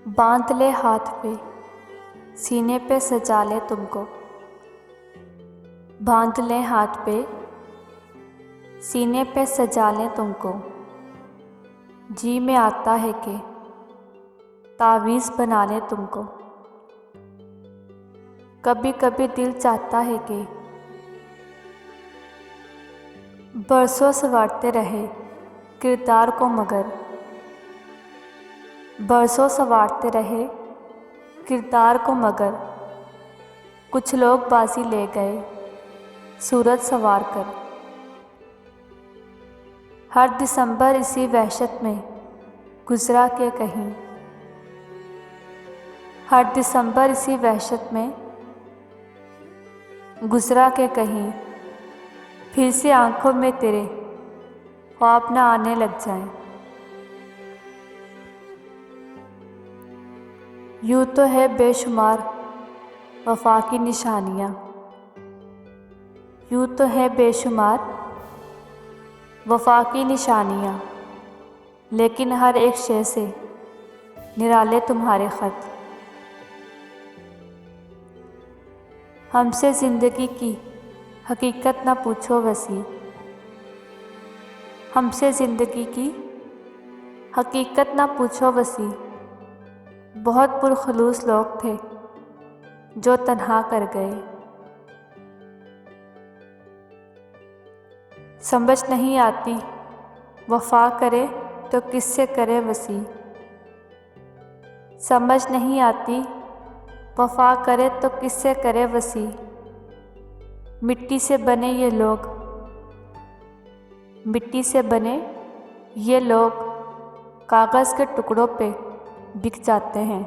बांध ले हाथ पे, सीने पे सजा ले तुमको। बांध ले हाथ पे, सीने पे सजा ले तुमको। जी में आता है कि तावीज़ बना ले तुमको। कभी कभी दिल चाहता है कि बरसों संवारते रहे किरदार को, मगर बरसों संवारते रहे किरदार को, मगर कुछ लोग बाजी ले गए सूरज संवार कर। हर दिसंबर इसी वहशत में गुजरा के कहीं, हर दिसंबर इसी वहशत में गुजरा के कहीं, फिर से आंखों में तेरे ख्वाब न आने लग जाएं। यूँ तो है बेशुमार वफा की निशानियाँ, यूँ तो है बेशुमार वफा की निशानियाँ, लेकिन हर एक शय से निराले तुम्हारे ख़त। हमसे ज़िंदगी की हकीकत ना पूछो वसी, हमसे ज़िंदगी की हकीकत ना पूछो वसी। बहुत पुरखलूस लोग थे जो तन्हा कर गए। समझ नहीं आती वफा करे तो किससे करे वसी, समझ नहीं आती वफा करे तो किससे करे वसी। मिट्टी से बने ये लोग, मिट्टी से बने ये लोग कागज़ के टुकड़ों पे बिक जाते हैं।